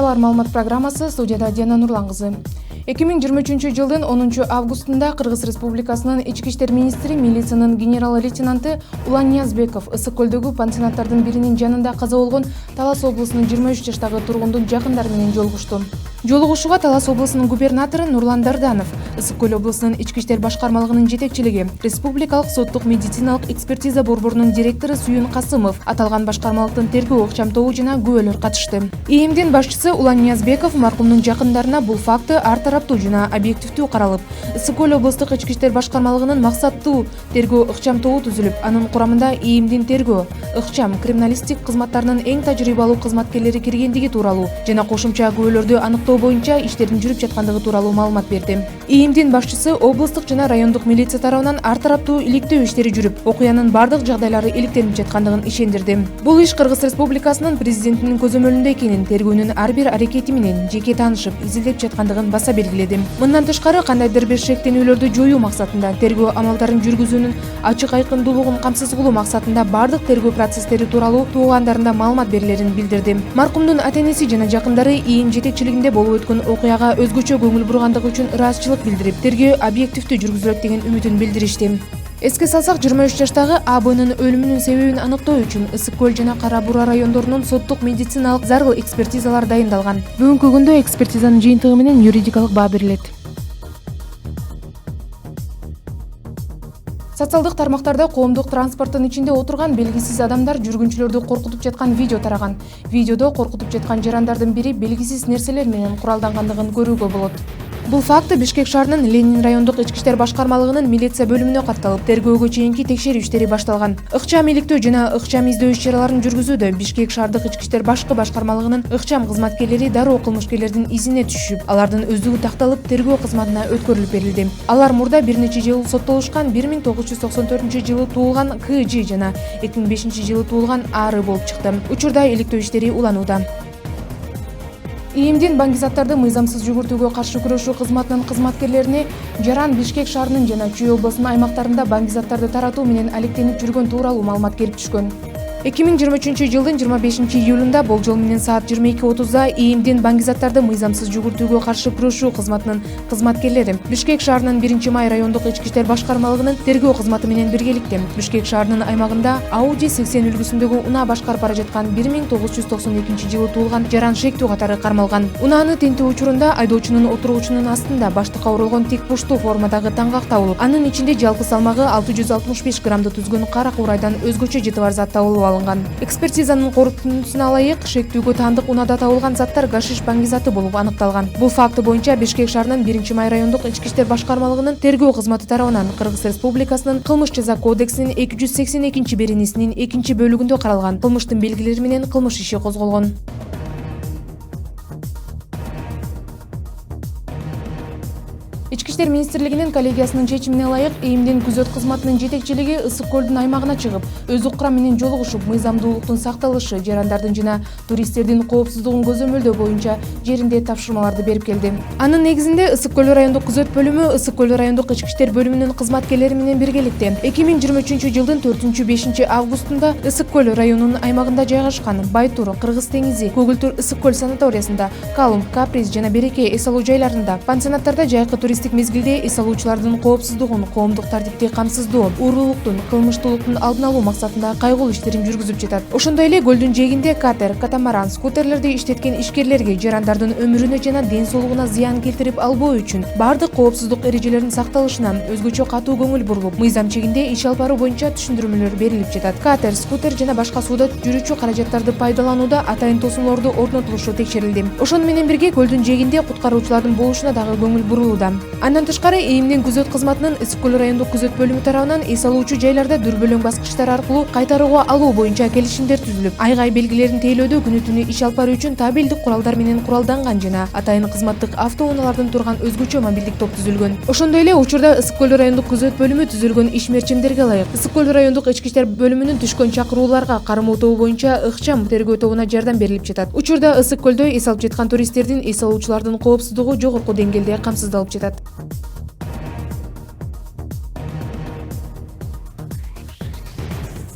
Чаралар маалымат программасы, студияда Диана Нурлан кызы. 2023 жылдын 10 августунда Кыргыз Республикасынын Ички иштер министри милициянын генерал-лейтенанты Улан Ниязбеков ысык көлдөгү пансионаттардын биринин жанында каза болгон Талас облусунун 23 жаштагы тургундун жакындары менен жолугушту. Жолугушууга Талас облусунун губернатору Нурлан Дарданов, Ысык көл облусунун Ички иштер башкармалыгынын жетекчилиги, Республикалык соттук медициналык экспертиза борборунун директору Суюн Касымов, аталган башкармалыктын тергөө ыкчам тобу жана күбөлөр катышты. ИИМдин башчысы Улан Ниязбеков маркумдун жакындарына бул факты ар тараптуу жана объективдүү каралып, Ысык көл облустук ички иштер башкармалыгынын максаттуу тергөө ыкчам тобу түзүлүп, анын курамында ИИМдин тергөө, ыкчам, криминалистик кызматтарынын эң тажрыйбалуу кызматкерлери киргендиги тууралуу жана кошумча күбөлөрдү аныктоо боюнча иштердин жүрүп жаткандыгы тууралуу маалымат берди. ИИМдин башчысы облустук жана райондук милиция тарабынан ар тараптуу иликтөө иштери жүрүп, окуянын бардык жагдайлары иликтенип жаткандыгын ишендирди. Бул иш Кыргыз Республикасынын президентинин көзөмөлүндө экенин, тергөөнүн ар бир аракети менен жеке таанышып, изилдеп жаткандыгын баса белгиледи. Мындан тышкары кандайдыр бир шектенүүлөрдү жоюу максатында тергөө амалдарын жүргүзүүнүн ачык айкындуулугун камсыз кылуу максатында бардык тергөө процесстери тууралуу туугандарында маалымат берилерин билдирди. Маркумдун ата-энеси жана жакындары ИИМ жетекчилигинде болуп өткөн окуяга өзгөчө көңүл бургандыгы үчүн ыраазычылык билдирип, тергөө объективдүү жүргүзүлөт деген үмүтүн билдиришти. Эске салсак, 23 жаштагы АБнын өлүмүнүн себебин аныктоо үчүн Ысык көл жана Кара Бура райондорунун соттук медициналык зарыл экспертизалар дайындалган. Бүгүнкү күндө экспертизанын жыйынтыгы менен юридикалык баа берилет. Социалдык тармактарда коомдук транспорттун ичинде отурган белгисиз адамдар жүргүнчүлөрдү коркутуп жаткан видео тараган. Видеодо коркутуп жаткан жарандардын бири белгисиз нерселер менен куралдангандыгын көрүүгө болот. Бул факты Бишкек шаарынын Ленин райондук ички иштер башкармалыгынын милиция бөлүмүнө катталып, тергөөгө чейинки текшерүү иштери башталган. Ыкчам иликтөө жана ыкчам издөө иш-чараларын жүргүзүүдө Бишкек шаардык ички иштер башкы башкармалыгынын ыкчам кызматкерлери дароо кылмышкерлердин изине түшүп, алардын өздүгү такталып, тергөө кызматына өткөрүлүп берилди. Алар мурда бир нече жыл соттолушкан 1994-жылы туулган КЖ жана 2005-жылы туулган АР болуп чыкты. Учурда иликтөө иштери уланууда. ИИМдин баңгизаттарды мыйзамсыз жүгүртүүгө каршы күрөшүү кызматынын кызматкерлерине жаран Бишкек шаарынын жана Чүй облусунун аймактарында баңгизаттарды таратуу менен алектенип жүргөн тууралуу маалымат келип түшкөн. 2023 жылдын 25 июлунда болжол менен саат 22:30да ИИМдин баңгизаттарды мыйзамсыз жүгүртүүгө каршы күрөшүү кызматынын кызматкерлери Бишкек шаарынын 1-май райондук ички иштер башкармалыгынын тергөө кызматы менен биргеликте Бишкек шаарынын аймагында Audi 80 үлгүсүндөгү унаа башкарып бара жаткан 1992-жылы туулган жаран шектүү катары кармалган. Унааны тинтүү учурунда айдоочунун отургучунун астында баштыкка урулган тик бурчтуу формадагы таңгак табылып, анын ичинде жалпы салмагы 665 граммды түзгөн кара куурайдан өзгөчө жыты бар зат табылып алынган. Экспертизанын корутундусуна ылайык, шектүүгө таандык унаада табылган заттар гашиш баңгизаты болуп аныкталган. Бул факты боюнча Бишкек шаарынын 1-май райондук ички иштер башкармалыгынын тергөө кызматы тарабынан Кыргыз Республикасынын кылмыш жаза кодексинин 282-беренесинин 2-бөлүгүндө каралган кылмыштын белгилери менен кылмыш иши козголгон. Ички иштер министрлигинин коллегиясынын чечимине ылайык, ИИМдин күзөт кызматынын жетекчилиги Ысык көлдүн аймагына чыгып, өз укура менен жолугушуп, мыйзамдуулуктун сакталышы, жарандардын жана туристтердин коопсуздугун көзөмөлдөө боюнча жеринде тапшырмаларды берип келди. Анын негизинде Ысык көл райондук күзөт бөлүмү Ысык көл райондук ички иштер бөлүмүнүн кызматкерлери менен биргеликте 2023 жылдын 4-5 августунда Ысык көл районунун аймагында жайгашкан Байтур, Кыргыз деңизи, Көгүлтүр Ысык көл санаториясында, Калым, Каприз жана Береке эс алуу жайларында, пансионаттарда жайкы туристтик мезгилде эс алуучулардын коопсуздугун, коомдук тартипти камсыздоо, уурулуктун, кылмыштуулуктун алдын алуу максатында кайгылуу иштерин жүргүзүп жатат. Ошондой эле көлдүн жээгинде катер, катамаран, скутерлерди иштеткен ишкерлерге жарандардын өмүрүнө жана ден соолугуна зыян келтирип албоо үчүн бардык коопсуздук эрежелерин сакталышына өзгөчө катуу көңүл бурулуп, мыйзам чегинде иш алып баруу боюнча түшүндүрмөлөр берилип жатат. Катер, скутер жана башка сууда жүрүүчү каражаттарды пайдаланууда атайын тосулорду орнотулушу текшерилди. Ошону менен бирге көлдүн жээгинде куткаруучулардын болушуна дагы көңүл бурулууда. Андан тышкары ИИМдин күзөт кызматынын Ысык көл райондук күзөт бөлүмү тарабынан эс алуучу жайларда дүрбөлөң баскычтар аркылуу кайтарууга алуу боюнча келишимдер түзүлүп, айгай белгилерин тейлөөдө күнү-түнү иш алып баруу үчүн табелдик куралдар менен куралданган жана атайын кызматтык автоунаалардан турган өзгөчө мобилдик топ түзүлгөн. Ошондой эле учурда Ысык көл райондук күзөт бөлүмү түзүлгөн иш мерчемдерге ылайык Ысык көл райондук ички иштер бөлүмүнүн түшкөн чакырууларга кармоо тобу боюнча ыкчам тергөө тобуна жардам берилип жатат. Учурда Ысык көлдө эс алып жаткан туристтердин, эс алуучулардын коопсуздугу жогорку деңгээлде камсыздалып жатат.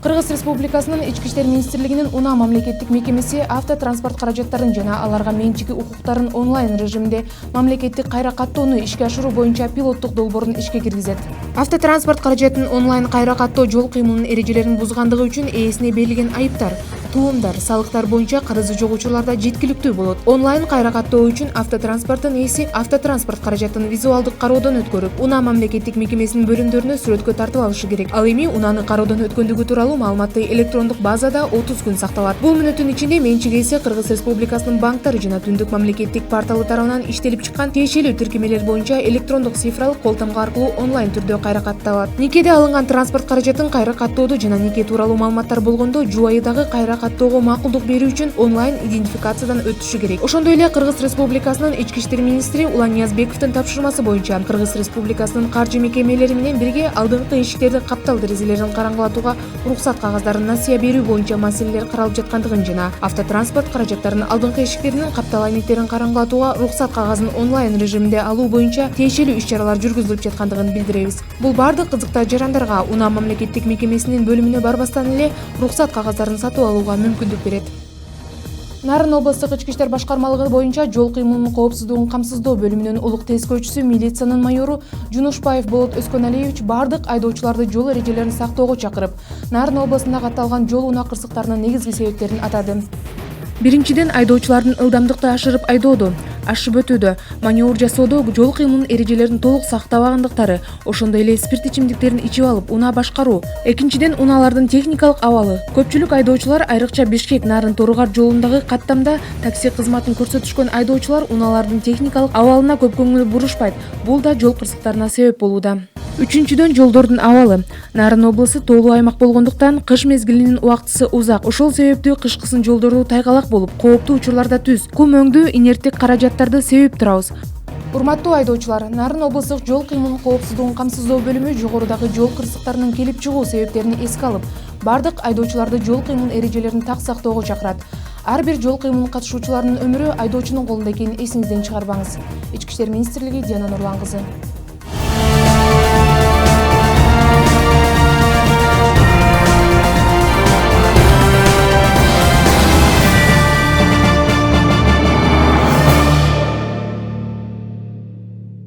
Кыргыз Республикасынын Ички иштер министрлигинин унаа мамлекеттик мекемеси автотранспорт каражаттарын жана аларга менчиги укуктарын онлайн режимде мамлекеттик кайра каттоону ишке ашыруу боюнча пилоттук долбоорун ишке киргизет. Автотранспорт каражатын онлайн кайра каттоо жол кыймылынын эрежелерин бузгандыгы үчүн ээсине берилген айыптар, туумдар, салыктар боюнча карызы жок учурларда жеткиликтүү болот. Онлайн кайра каттоо үчүн автотранспорттун ээси автотранспорт каражатын визуалдык кароодон өткөрүп, унаа мамлекеттик мекемесинин бөлүмдөрүнө сүрөткө тартып алышы керек. Ал эми унааны кароодон өткөндүгү тууралуу маалыматты электрондук базада 30 күн сакталат. Бул мүнөттүн ичинде менчик ээси Кыргыз Республикасынын банктары жана түндүк мамлекеттик порталы тарабынан иштелип чыккан тиешелүү тиркемелер боюнча электрондук цифралык кол тамга аркылуу онлайн түрдө кайра катталат. Никеде алынган транспорт каражатын кайра каттоодо жана нике тууралуу маалыматтар болгондо жубайыдагы кайра каттоого макулдук берүү үчүн онлайн идентификациядан өтүшү керек. Ошондой эле Кыргыз Республикасынын Ички иштер министри Уланниязбековдун тапшырмасы боюнча Кыргыз Республикасынын каржы мекемелери менен бирге алдыңкы эшиктердин каптал терезелерин караңгылатууга уруксат кагаздарын насыя берүү боюнча маселелер каралып жаткандыгын жана автотранспорт каражаттарынын алдыңкы эшиктеринин каптал айнектерин караңгылатууга уруксат кагазын онлайн режимде алуу боюнча тиешелүү иш-чаралар жүргүзүлүп жаткандыгын билдиребиз. Бул бардык кызыктуу жарандарга унаа мамлекеттик мекемесинин бөлүмүнө барбастан эле уруксат кагаздарын сатып алууга мүмкүндүк берет. Нарын облустук ички иштер башкармалыгы боюнча жол кыймылынын коопсуздугун камсыздоо бөлүмүнүн улук тескөөчүсү милициянын майору Жунушбаев Болот Өскөналиевич бардык айдоочуларды жол эрежелерин сактоого чакырып, Нарын облусундагы атталган жол унаа кырсыктарынын негизги себептерин атады. Биринчиден, айдоочулардын ылдамдыкты ашырып айдоодо, ашып өтүүдө, маневр жасоодо жол кыймылынын эрежелерин толук сактабагандыктары, ошондой эле спирт ичимдиктерин ичип алып унаа башкаруу. Экинчиден, унаалардын техникалык абалы. Көпчүлүк айдоочулар, айрыкча Бишкек Нарын Торugар жолундагы каттамда такси кызматын көрсөтүшкөн айдоочулар унаалардын техникалык абалына көп көңүл бурушпайт. Бул да жол кырсыктарына себеп болууда. Үчүнчүдөн, жолдордун абалы. Нарын облусу тоолуу аймак болгондуктан кыш мезгилинин убактысы узак. Ошол себептүү кышкысын жолдору тайгалак болуп, кооптуу учурларда түз, кум өңдүү, инерттик каражаттарды себип турабыз. Урматтуу айдоочулар, Нарын облустук жол кыймылынын коопсуздугун камсыздоо бөлүмү жогорудагы жол кырсыктарынын келип чыгуу себептерин эске алып, бардык айдоочуларды жол кыймылынын эрежелерин так сактоого чакырат. Ар бир жол кыймылынын катышуучуларынын өмүрү айдоочунун колунда экенин эсиңизден чыгарбаңыз. Ички иштер министрлиги, Диана Нурлан кызы.